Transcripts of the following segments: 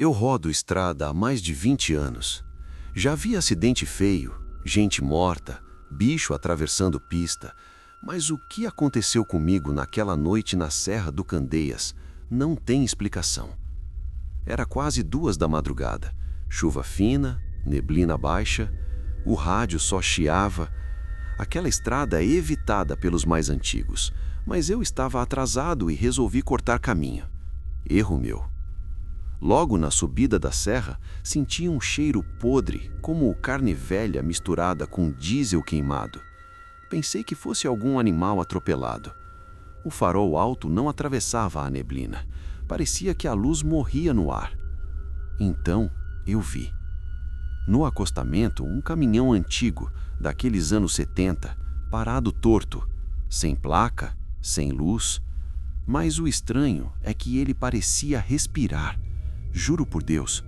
Eu rodo estrada há mais de 20 anos. Já vi acidente feio, gente morta, bicho atravessando pista, mas o que aconteceu comigo naquela noite na Serra do Candeias não tem explicação. Era quase 2 da madrugada, chuva fina, neblina baixa, o rádio só chiava. Aquela estrada é evitada pelos mais antigos, mas eu estava atrasado e resolvi cortar caminho. Erro meu. Logo na subida da serra, senti um cheiro podre, como carne velha misturada com diesel queimado. Pensei que fosse algum animal atropelado. O farol alto não atravessava a neblina. Parecia que a luz morria no ar. Então, eu vi. No acostamento, um caminhão antigo, daqueles anos 70, parado torto, sem placa, sem luz. Mas o estranho é que ele parecia respirar. Juro por Deus,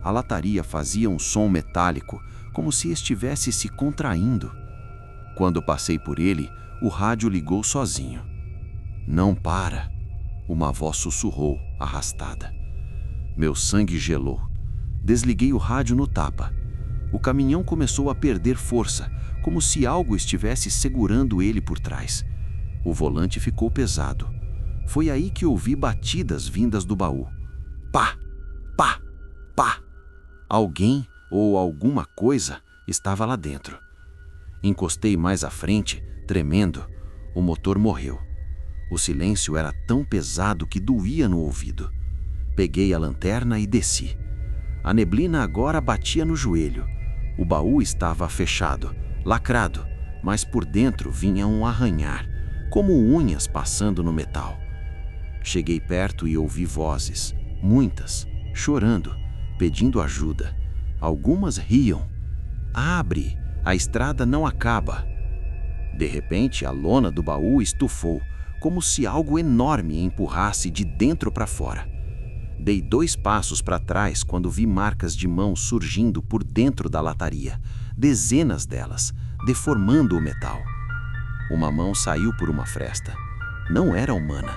a lataria fazia um som metálico, como se estivesse se contraindo. Quando passei por ele, o rádio ligou sozinho. "Não para!" Uma voz sussurrou, arrastada. Meu sangue gelou. Desliguei o rádio no tapa. O caminhão começou a perder força, como se algo estivesse segurando ele por trás. O volante ficou pesado. Foi aí que ouvi batidas vindas do baú. Pá! Pá! Pá! Alguém ou alguma coisa estava lá dentro. Encostei mais à frente, tremendo. O motor morreu. O silêncio era tão pesado que doía no ouvido. Peguei a lanterna e desci. A neblina agora batia no joelho. O baú estava fechado, lacrado, mas por dentro vinha um arranhar, como unhas passando no metal. Cheguei perto e ouvi vozes, muitas, chorando, pedindo ajuda. Algumas riam. "Abre! A estrada não acaba!" De repente, a lona do baú estufou, como se algo enorme empurrasse de dentro para fora. Dei 2 passos para trás quando vi marcas de mãos surgindo por dentro da lataria, dezenas delas, deformando o metal. Uma mão saiu por uma fresta. Não era humana.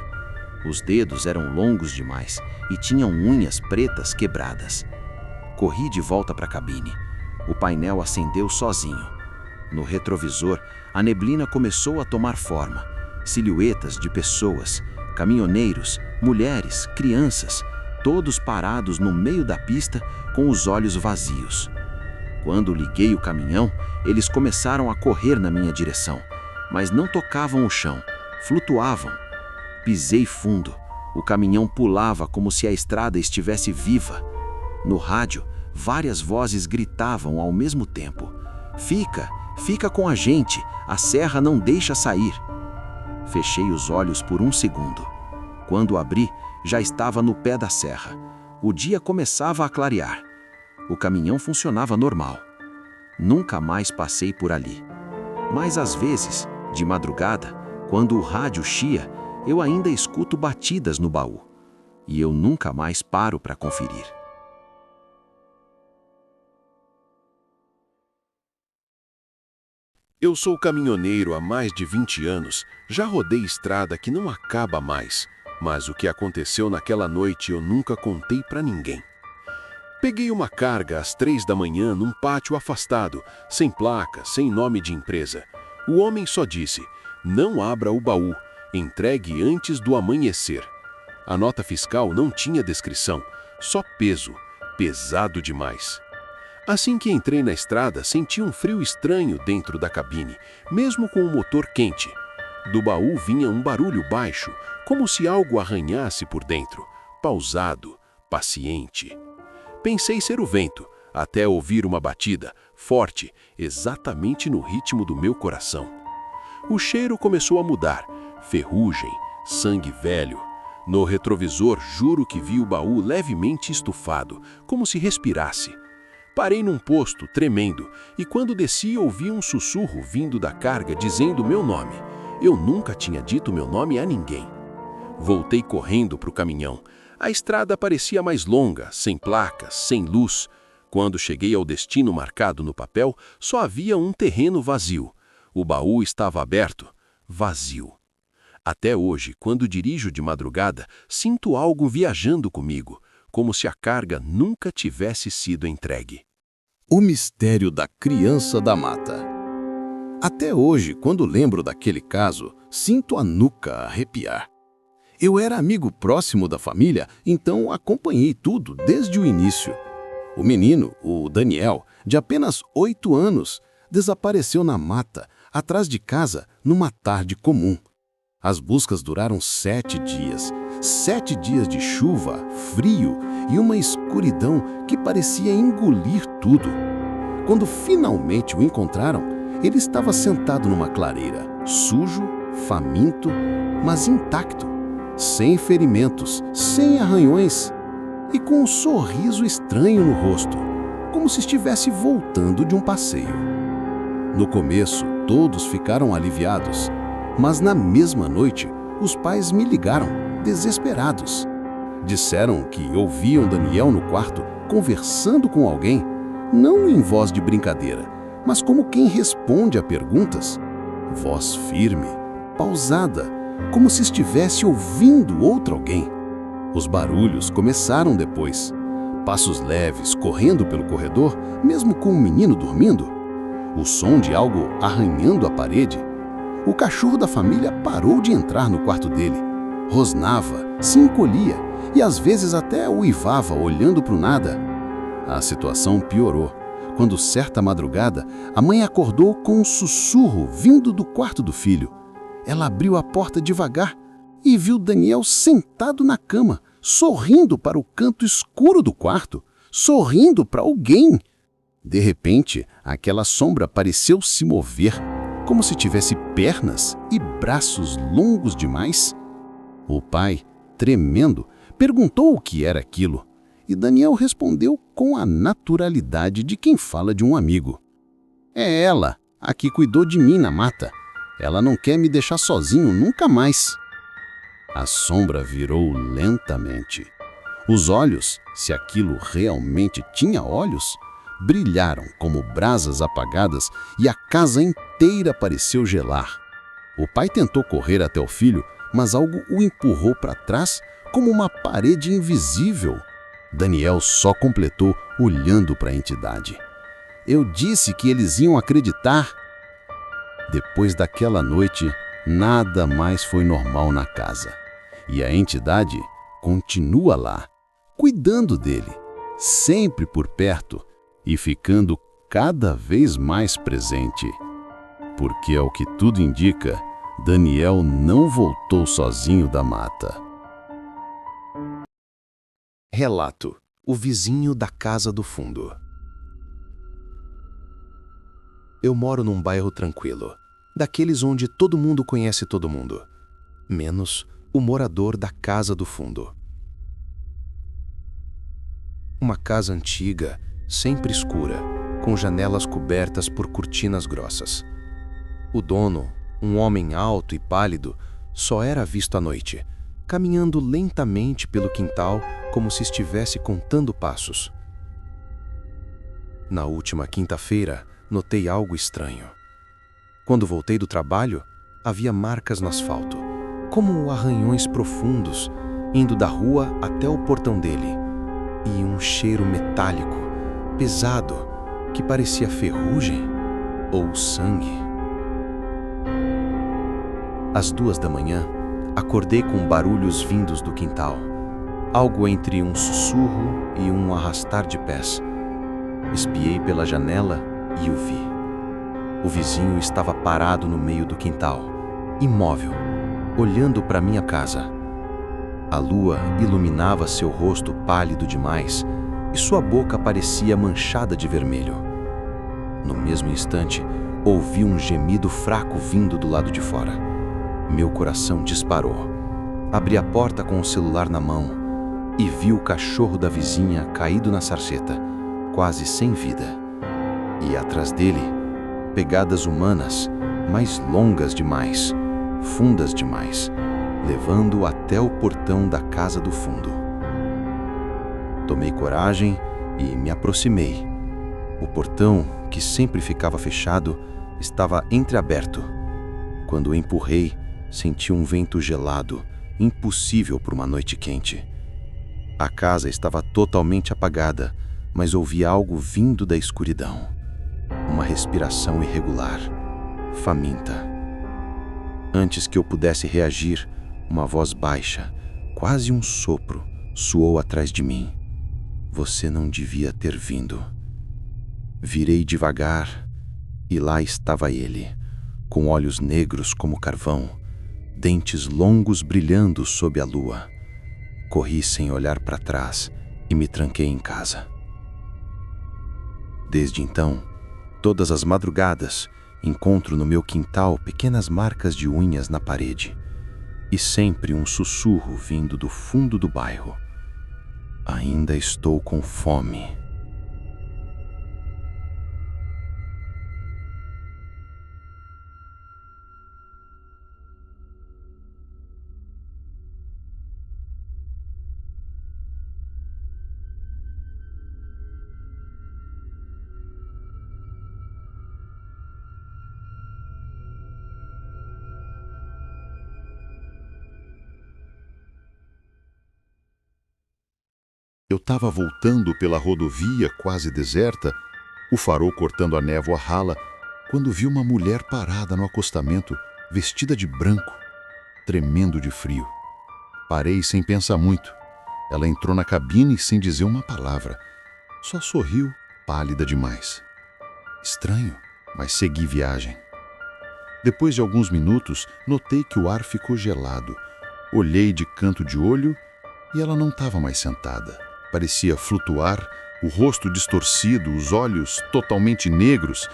Os dedos eram longos demais e tinham unhas pretas quebradas. Corri de volta para a cabine. O painel acendeu sozinho. No retrovisor, a neblina começou a tomar forma. Silhuetas de pessoas, caminhoneiros, mulheres, crianças, todos parados no meio da pista com os olhos vazios. Quando liguei o caminhão, eles começaram a correr na minha direção, mas não tocavam o chão, flutuavam. Pisei fundo. O caminhão pulava como se a estrada estivesse viva. No rádio, várias vozes gritavam ao mesmo tempo. Fica com a gente, a serra não deixa sair." Fechei os olhos por um segundo. Quando abri, já estava no pé da serra. O dia começava a clarear. O caminhão funcionava normal. Nunca mais passei por ali. Mas às vezes, de madrugada, quando o rádio chia, eu ainda escuto batidas no baú. E eu nunca mais paro para conferir. Eu sou caminhoneiro há mais de 20 anos, já rodei estrada que não acaba mais, mas o que aconteceu naquela noite eu nunca contei para ninguém. Peguei uma carga às 3 da manhã num pátio afastado, sem placa, sem nome de empresa. O homem só disse: "Não abra o baú, entregue antes do amanhecer." A nota fiscal não tinha descrição, só peso, pesado demais. Assim que entrei na estrada, senti um frio estranho dentro da cabine, mesmo com o motor quente. Do baú vinha um barulho baixo, como se algo arranhasse por dentro, pausado, paciente. Pensei ser o vento, até ouvir uma batida, forte, exatamente no ritmo do meu coração. O cheiro começou a mudar, ferrugem, sangue velho. No retrovisor, juro que vi o baú levemente estufado, como se respirasse. Parei num posto, tremendo, e quando desci ouvi um sussurro vindo da carga dizendo meu nome. Eu nunca tinha dito meu nome a ninguém. Voltei correndo para o caminhão. A estrada parecia mais longa, sem placas, sem luz. Quando cheguei ao destino marcado no papel, só havia um terreno vazio. O baú estava aberto, vazio. Até hoje, quando dirijo de madrugada, sinto algo viajando comigo, como se a carga nunca tivesse sido entregue. O mistério da criança da mata. Até hoje, quando lembro daquele caso, sinto a nuca arrepiar. Eu era amigo próximo da família, então acompanhei tudo desde o início. O menino, o Daniel, de apenas 8 anos, desapareceu na mata, atrás de casa, numa tarde comum. As buscas duraram 7 dias. 7 dias de chuva, frio e uma escuridão que parecia engolir tudo. Quando finalmente o encontraram, ele estava sentado numa clareira, sujo, faminto, mas intacto, sem ferimentos, sem arranhões e com um sorriso estranho no rosto, como se estivesse voltando de um passeio. No começo, todos ficaram aliviados, mas na mesma noite, os pais me ligaram, desesperados. Disseram que ouviam Daniel no quarto conversando com alguém, não em voz de brincadeira, mas como quem responde a perguntas. Voz firme, pausada, como se estivesse ouvindo outro alguém. Os barulhos começaram depois. Passos leves correndo pelo corredor, mesmo com o menino dormindo. O som de algo arranhando a parede. O cachorro da família parou de entrar no quarto dele. Rosnava, se encolhia e às vezes até uivava olhando para o nada. A situação piorou. Quando certa madrugada, a mãe acordou com um sussurro vindo do quarto do filho. Ela abriu a porta devagar e viu Daniel sentado na cama, sorrindo para o canto escuro do quarto, sorrindo para alguém. De repente, aquela sombra pareceu se mover, como se tivesse pernas e braços longos demais. O pai, tremendo, perguntou o que era aquilo, e Daniel respondeu com a naturalidade de quem fala de um amigo. É ela, a que cuidou de mim na mata. Ela não quer me deixar sozinho nunca mais. A sombra virou lentamente. Os olhos, se aquilo realmente tinha olhos, brilharam como brasas apagadas e a casa inteira pareceu gelar. O pai tentou correr até o filho, mas algo o empurrou para trás como uma parede invisível. Daniel só completou olhando para a entidade. Eu disse que eles iam acreditar. Depois daquela noite, nada mais foi normal na casa. E a entidade continua lá, cuidando dele, sempre por perto e ficando cada vez mais presente. Porque, ao que tudo indica, Daniel não voltou sozinho da mata. Relato: o vizinho da casa do fundo. Eu moro num bairro tranquilo, daqueles onde todo mundo conhece todo mundo, menos o morador da casa do fundo. Uma casa antiga, sempre escura, com janelas cobertas por cortinas grossas. O dono, um homem alto e pálido, só era visto à noite, caminhando lentamente pelo quintal como se estivesse contando passos. Na última quinta-feira, notei algo estranho. Quando voltei do trabalho, havia marcas no asfalto, como arranhões profundos, indo da rua até o portão dele, e um cheiro metálico, pesado, que parecia ferrugem ou sangue. Às 2 da manhã, acordei com barulhos vindos do quintal, algo entre um sussurro e um arrastar de pés. Espiei pela janela e o vi. O vizinho estava parado no meio do quintal, imóvel, olhando para minha casa. A lua iluminava seu rosto pálido demais e sua boca parecia manchada de vermelho. No mesmo instante, ouvi um gemido fraco vindo do lado de fora. Meu coração disparou. Abri a porta com o celular na mão e vi o cachorro da vizinha caído na sarjeta, quase sem vida. E atrás dele, pegadas humanas, mas longas demais, fundas demais, levando-o até o portão da casa do fundo. Tomei coragem e me aproximei. O portão, que sempre ficava fechado, estava entreaberto. Quando o empurrei, senti um vento gelado, impossível para uma noite quente. A casa estava totalmente apagada, mas ouvi algo vindo da escuridão. Uma respiração irregular, faminta. Antes que eu pudesse reagir, uma voz baixa, quase um sopro, soou atrás de mim. Você não devia ter vindo. Virei devagar e lá estava ele, com olhos negros como carvão, dentes longos brilhando sob a lua. Corri sem olhar para trás e me tranquei em casa. Desde então, todas as madrugadas, encontro no meu quintal pequenas marcas de unhas na parede e sempre um sussurro vindo do fundo do bairro. Ainda estou com fome. Eu estava voltando pela rodovia quase deserta, o farol cortando a névoa rala, quando vi uma mulher parada no acostamento, vestida de branco, tremendo de frio. Parei sem pensar muito. Ela entrou na cabine sem dizer uma palavra. Só sorriu, pálida demais. Estranho, mas segui viagem. Depois de alguns minutos, notei que o ar ficou gelado. Olhei de canto de olho e ela não estava mais sentada. Parecia flutuar, o rosto distorcido, os olhos totalmente negros.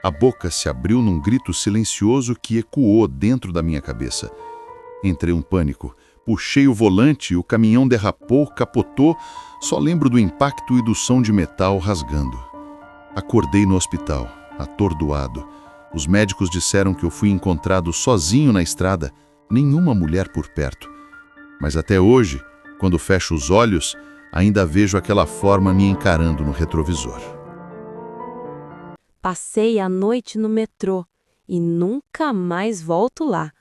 A boca se abriu num grito silencioso que ecoou dentro da minha cabeça. Entrei em pânico. Puxei o volante, o caminhão derrapou, capotou. Só lembro do impacto e do som de metal rasgando. Acordei no hospital, atordoado. Os médicos disseram que eu fui encontrado sozinho na estrada, nenhuma mulher por perto. Mas até hoje, quando fecho os olhos, ainda vejo aquela forma me encarando no retrovisor. Passei a noite no metrô e nunca mais volto lá.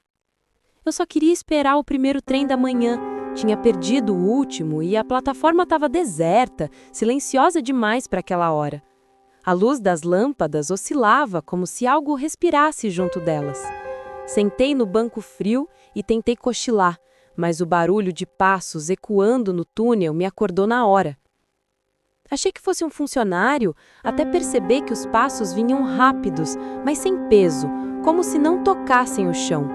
Eu só queria esperar o primeiro trem da manhã. Tinha perdido o último e a plataforma estava deserta, silenciosa demais para aquela hora. A luz das lâmpadas oscilava como se algo respirasse junto delas. Sentei no banco frio e tentei cochilar, mas o barulho de passos ecoando no túnel me acordou na hora. Achei que fosse um funcionário, até perceber que os passos vinham rápidos, mas sem peso, como se não tocassem o chão.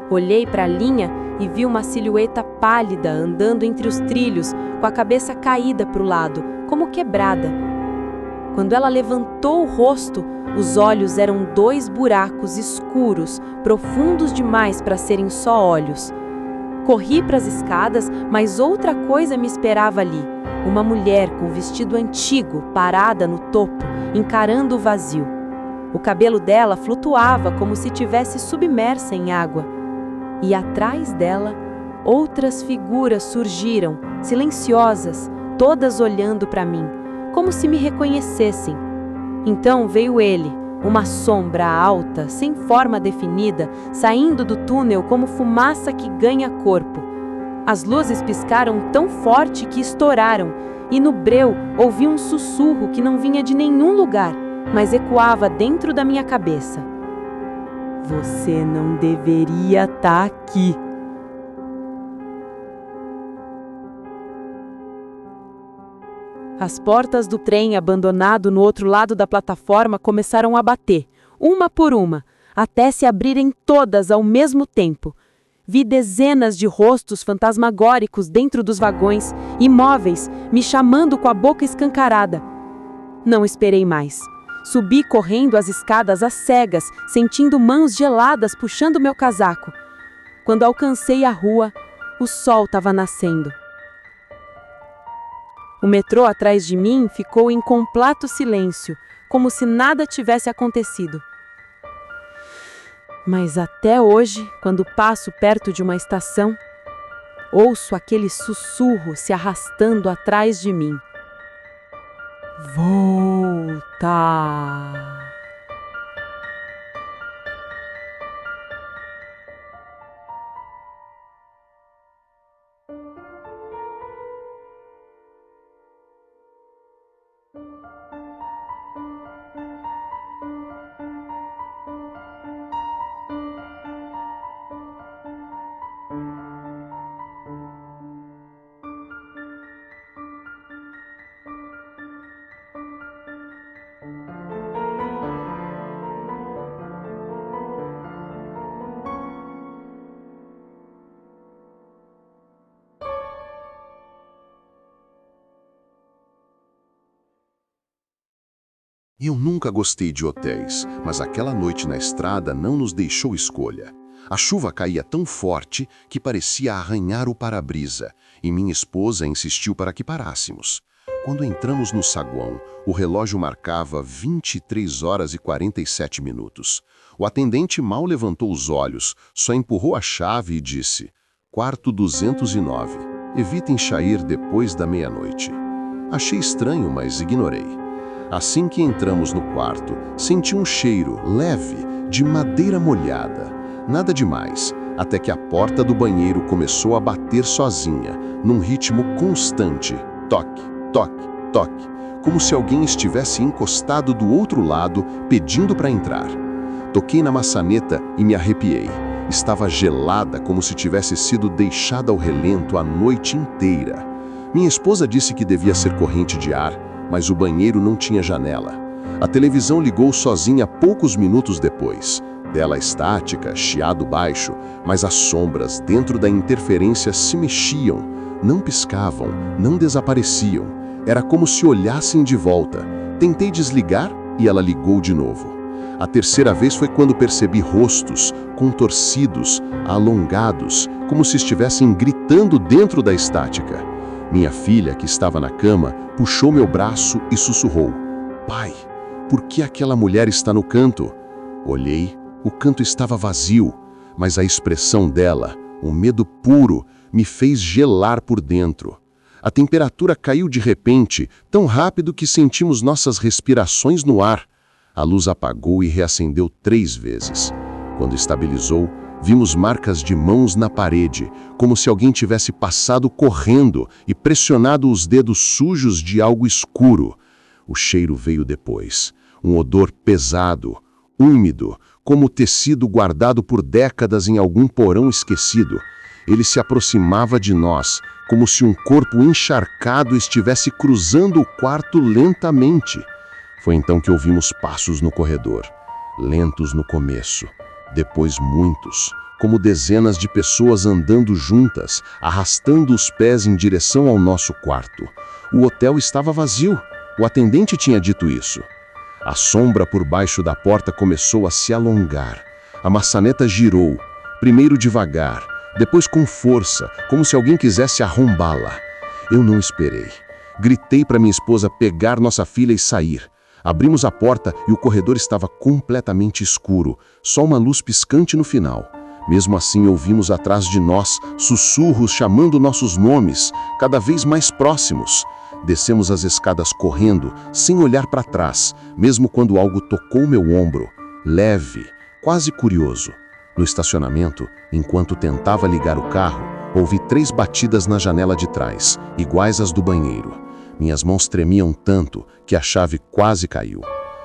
Olhei para a linha e vi uma silhueta pálida andando entre os trilhos, com a cabeça caída para o lado, como quebrada. Quando ela levantou o rosto, os olhos eram 2 buracos escuros, profundos demais para serem só olhos. Corri para as escadas, mas outra coisa me esperava ali. Uma mulher com vestido antigo, parada no topo, encarando o vazio. O cabelo dela flutuava como se tivesse submersa em água. E atrás dela, outras figuras surgiram, silenciosas, todas olhando para mim, como se me reconhecessem. Então veio ele, uma sombra alta, sem forma definida, saindo do túnel como fumaça que ganha corpo. As luzes piscaram tão forte que estouraram, e no breu ouvi um sussurro que não vinha de nenhum lugar, mas ecoava dentro da minha cabeça. Você não deveria estar aqui. As portas do trem abandonado no outro lado da plataforma começaram a bater, uma por uma, até se abrirem todas ao mesmo tempo. Vi dezenas de rostos fantasmagóricos dentro dos vagões, imóveis, me chamando com a boca escancarada. Não esperei mais. Subi correndo as escadas às cegas, sentindo mãos geladas puxando meu casaco. Quando alcancei a rua, o sol estava nascendo. O metrô atrás de mim ficou em completo silêncio, como se nada tivesse acontecido. Mas até hoje, quando passo perto de uma estação, ouço aquele sussurro se arrastando atrás de mim. Volta! Eu nunca gostei de hotéis, mas aquela noite na estrada não nos deixou escolha. A chuva caía tão forte que parecia arranhar o para-brisa, e minha esposa insistiu para que parássemos. Quando entramos no saguão, o relógio marcava 23 horas e 47 minutos. O atendente mal levantou os olhos, só empurrou a chave e disse: "Quarto 209. Evitem sair depois da meia-noite." Achei estranho, mas ignorei. Assim que entramos no quarto, senti um cheiro leve de madeira molhada. Nada demais, até que a porta do banheiro começou a bater sozinha, num ritmo constante. Toque, toque, toque, como se alguém estivesse encostado do outro lado, pedindo para entrar. Toquei na maçaneta e me arrepiei. Estava gelada, como se tivesse sido deixada ao relento a noite inteira. Minha esposa disse que devia ser corrente de ar, mas o banheiro não tinha janela. A televisão ligou sozinha poucos minutos depois. Tela estática, chiado baixo, mas as sombras dentro da interferência se mexiam, não piscavam, não desapareciam. Era como se olhassem de volta. Tentei desligar e ela ligou de novo. A terceira vez foi quando percebi rostos, contorcidos, alongados, como se estivessem gritando dentro da estática. Minha filha, que estava na cama, puxou meu braço e sussurrou: "Pai, por que aquela mulher está no canto?" Olhei, o canto estava vazio, mas a expressão dela, um medo puro, me fez gelar por dentro. A temperatura caiu de repente, tão rápido que sentimos nossas respirações no ar. A luz apagou e reacendeu 3 vezes. Quando estabilizou, vimos marcas de mãos na parede, como se alguém tivesse passado correndo e pressionado os dedos sujos de algo escuro. O cheiro veio depois, um odor pesado, úmido, como tecido guardado por décadas em algum porão esquecido. Ele se aproximava de nós, como se um corpo encharcado estivesse cruzando o quarto lentamente. Foi então que ouvimos passos no corredor, lentos no começo, depois muitos, como dezenas de pessoas andando juntas, arrastando os pés em direção ao nosso quarto. O hotel estava vazio, o atendente tinha dito isso. A sombra por baixo da porta começou a se alongar. A maçaneta girou, primeiro devagar, depois com força, como se alguém quisesse arrombá-la. Eu não esperei. Gritei para minha esposa pegar nossa filha e sair. Abrimos a porta e o corredor estava completamente escuro, só uma luz piscante no final. Mesmo assim, ouvimos atrás de nós sussurros chamando nossos nomes, cada vez mais próximos. Descemos as escadas correndo, sem olhar para trás, mesmo quando algo tocou meu ombro, leve, quase curioso. No estacionamento, enquanto tentava ligar o carro, ouvi 3 batidas na janela de trás, iguais às do banheiro. Minhas mãos tremiam tanto que a chave quase caiu.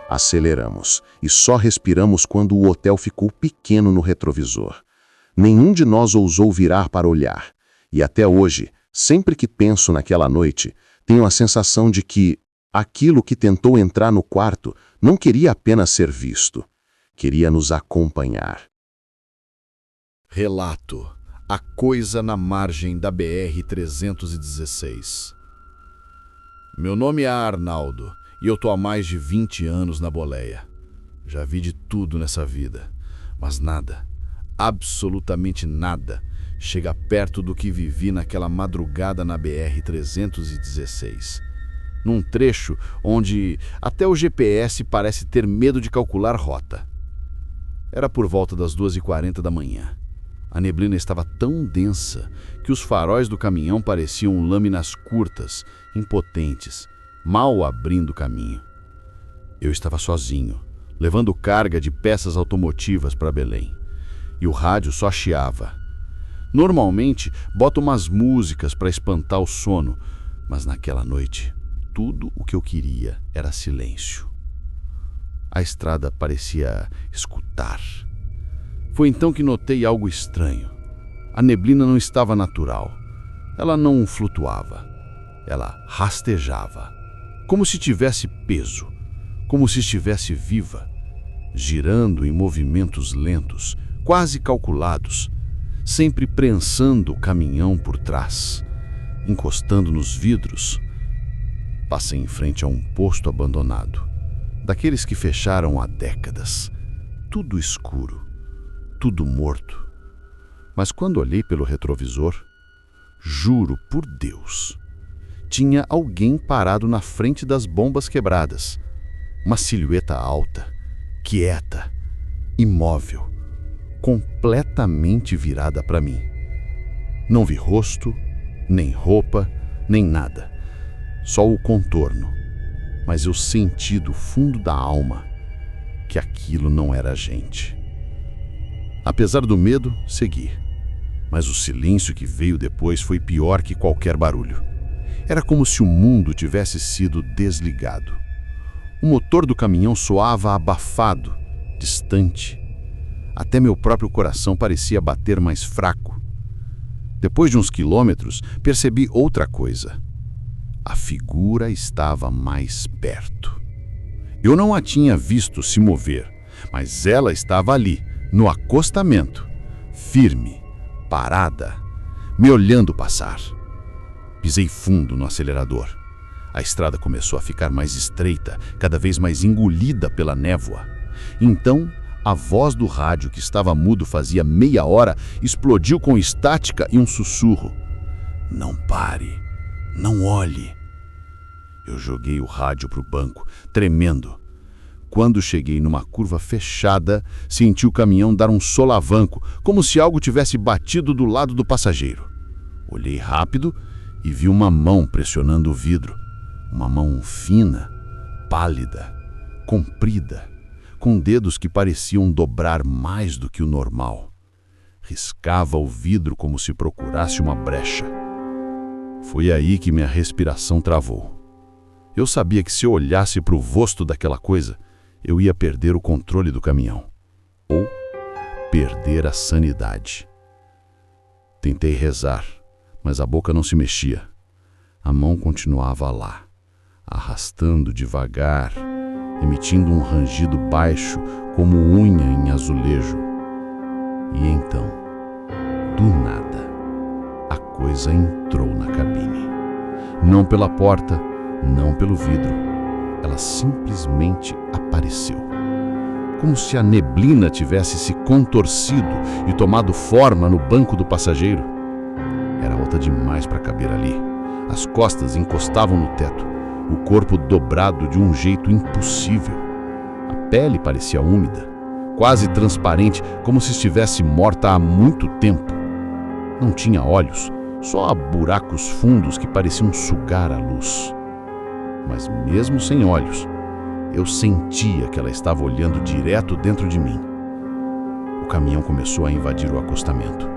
Aceleramos e só respiramos quando o hotel ficou pequeno no retrovisor. Nenhum de nós ousou virar para olhar. E até hoje, sempre que penso naquela noite, tenho a sensação de que aquilo que tentou entrar no quarto não queria apenas ser visto, queria nos acompanhar. Relato: a coisa na margem da BR-316. Meu nome é Arnaldo e eu tô há mais de 20 anos na boleia. Já vi de tudo nessa vida, mas nada, absolutamente nada, chega perto do que vivi naquela madrugada na BR-316. Num trecho onde até o GPS parece ter medo de calcular rota. Era por volta das 2h40 da manhã. A neblina estava tão densa que os faróis do caminhão pareciam lâminas curtas, impotentes, mal abrindo caminho. Eu estava sozinho, levando carga de peças automotivas para Belém. E o rádio só chiava. Normalmente, boto umas músicas para espantar o sono, mas naquela noite, Tudo o que eu queria era silêncio. A estrada parecia escutar. Foi então que notei algo estranho. A neblina não estava natural. Ela não flutuava. Ela rastejava, como se tivesse peso, como se estivesse viva, girando em movimentos lentos, quase calculados, sempre prensando o caminhão por trás, encostando nos vidros. Passei em frente a um posto abandonado, daqueles que fecharam há décadas, tudo escuro, tudo morto. Mas quando olhei pelo retrovisor, juro por Deus, tinha alguém parado na frente das bombas quebradas. Uma silhueta alta, quieta, imóvel, completamente virada para mim. Não vi rosto, nem roupa, nem nada. Só o contorno. Mas eu senti do fundo da alma que aquilo não era gente. Apesar do medo, segui. Mas o silêncio que veio depois foi pior que qualquer barulho. Era como se o mundo tivesse sido desligado. O motor do caminhão soava abafado, distante. Até meu próprio coração parecia bater mais fraco. Depois de uns quilômetros, percebi outra coisa. A figura estava mais perto. Eu não a tinha visto se mover, mas ela estava ali, no acostamento, firme, parada, me olhando passar. Pisei fundo no acelerador. A estrada começou a ficar mais estreita, cada vez mais engolida pela névoa. Então, a voz do rádio, que estava mudo fazia meia hora, explodiu com estática e um sussurro. Não pare, não olhe. Eu joguei o rádio para o banco, tremendo. Quando cheguei numa curva fechada, senti o caminhão dar um solavanco, como se algo tivesse batido do lado do passageiro. Olhei rápido e vi uma mão pressionando o vidro. Uma mão fina, pálida, comprida, com dedos que pareciam dobrar mais do que o normal. Riscava o vidro como se procurasse uma brecha. Foi aí que minha respiração travou. Eu sabia que se eu olhasse para o rosto daquela coisa, eu ia perder o controle do caminhão. Ou perder a sanidade. Tentei rezar, mas a boca não se mexia. A mão continuava lá, arrastando devagar, emitindo um rangido baixo como unha em azulejo. E então, do nada, a coisa entrou na cabine. Não pela porta, não pelo vidro. Ela simplesmente apareceu. Como se a neblina tivesse se contorcido e tomado forma no banco do passageiro. Era alta demais para caber ali. As costas encostavam no teto, o corpo dobrado de um jeito impossível. A pele parecia úmida, quase transparente, como se estivesse morta há muito tempo. Não tinha olhos, só buracos fundos que pareciam sugar a luz. Mas mesmo sem olhos, eu sentia que ela estava olhando direto dentro de mim. O caminhão começou a invadir o acostamento.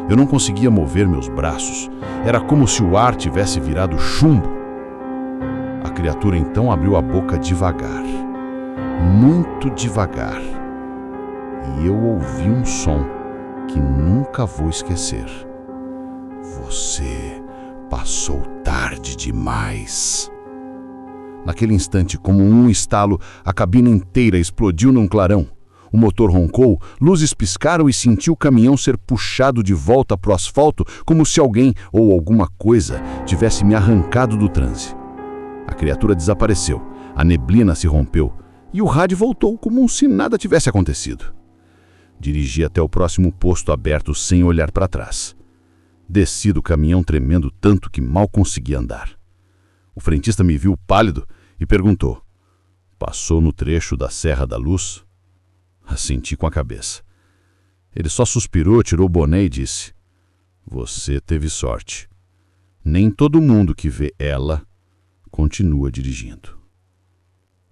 Eu não conseguia mover meus braços. Era como se o ar tivesse virado chumbo. A criatura então abriu a boca devagar, muito devagar. E eu ouvi um som que nunca vou esquecer. Você passou tarde demais. Naquele instante, como um estalo, a cabine inteira explodiu num clarão. O motor roncou, luzes piscaram e senti o caminhão ser puxado de volta para o asfalto, como se alguém ou alguma coisa tivesse me arrancado do transe. A criatura desapareceu, a neblina se rompeu e o rádio voltou como se nada tivesse acontecido. Dirigi até o próximo posto aberto sem olhar para trás. Desci do caminhão tremendo tanto que mal conseguia andar. O frentista me viu pálido e perguntou: passou no trecho da Serra da Luz? Assenti com a cabeça. Ele só suspirou, tirou o boné e disse: você teve sorte. Nem todo mundo que vê ela continua dirigindo.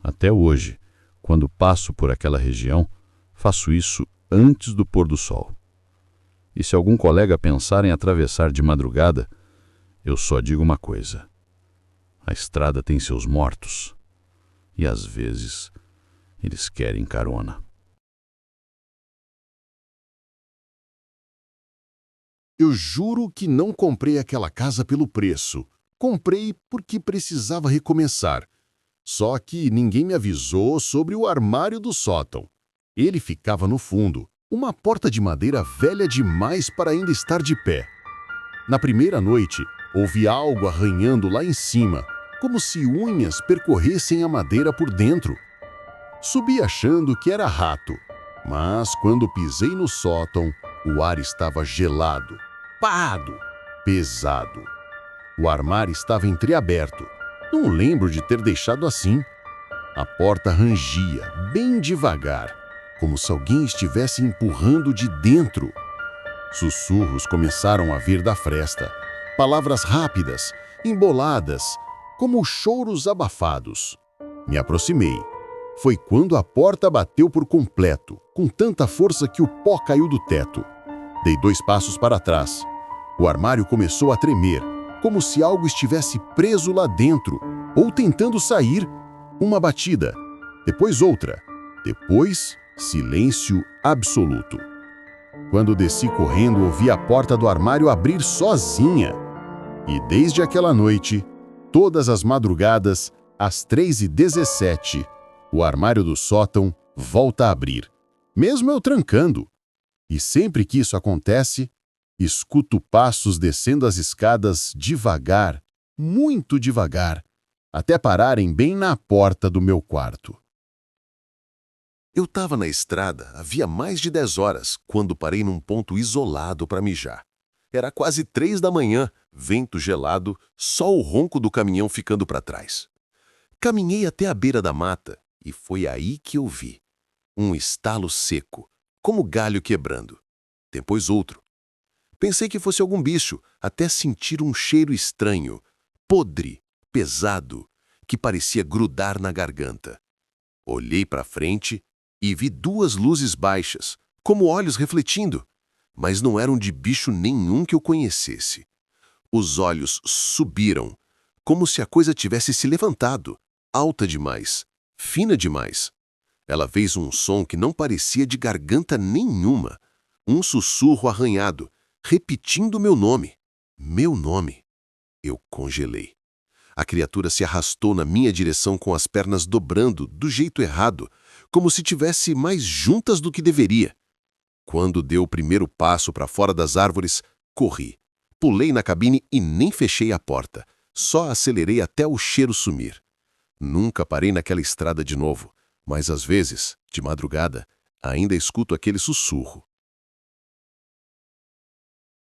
Até hoje, quando passo por aquela região, faço isso antes do pôr do sol. E se algum colega pensar em atravessar de madrugada, eu só digo uma coisa: A estrada tem seus mortos. E às vezes, eles querem carona. Eu juro que não comprei aquela casa pelo preço. Comprei porque precisava recomeçar. Só que ninguém me avisou sobre o armário do sótão. Ele ficava no fundo, uma porta de madeira velha demais para ainda estar de pé. Na primeira noite, ouvi algo arranhando lá em cima, como se unhas percorressem a madeira por dentro. Subi achando que era rato, mas quando pisei no sótão, o ar estava gelado, parado, pesado. O armário estava entreaberto. Não lembro de ter deixado assim. A porta rangia, bem devagar, como se alguém estivesse empurrando de dentro. Sussurros começaram a vir da fresta. Palavras rápidas, emboladas, como choros abafados. Me aproximei. Foi quando a porta bateu por completo, com tanta força que o pó caiu do teto. Dei 2 passos para trás. O armário começou a tremer, como se algo estivesse preso lá dentro, ou tentando sair. Uma batida, depois outra, depois silêncio absoluto. Quando desci correndo, ouvi a porta do armário abrir sozinha. E desde aquela noite, todas as madrugadas, às 3h17, o armário do sótão volta a abrir, mesmo eu trancando. E sempre que isso acontece, escuto passos descendo as escadas devagar, muito devagar, até pararem bem na porta do meu quarto. Eu estava na estrada havia mais de 10 horas, quando parei num ponto isolado para mijar. Era quase 3 da manhã, vento gelado, só o ronco do caminhão ficando para trás. Caminhei até a beira da mata e foi aí que eu vi um estalo seco, como galho quebrando. Depois outro. Pensei que fosse algum bicho, até sentir um cheiro estranho, podre, pesado, que parecia grudar na garganta. Olhei para frente e vi 2 luzes baixas, como olhos refletindo, mas não eram de bicho nenhum que eu conhecesse. Os olhos subiram, como se a coisa tivesse se levantado, alta demais, fina demais. Ela fez um som que não parecia de garganta nenhuma, um sussurro arranhado, repetindo meu nome. Meu nome. Eu congelei. A criatura se arrastou na minha direção com as pernas dobrando do jeito errado, como se tivesse mais juntas do que deveria. Quando deu o primeiro passo para fora das árvores, corri. Pulei na cabine e nem fechei a porta. Só acelerei até o cheiro sumir. Nunca parei naquela estrada de novo, mas às vezes, de madrugada, ainda escuto aquele sussurro.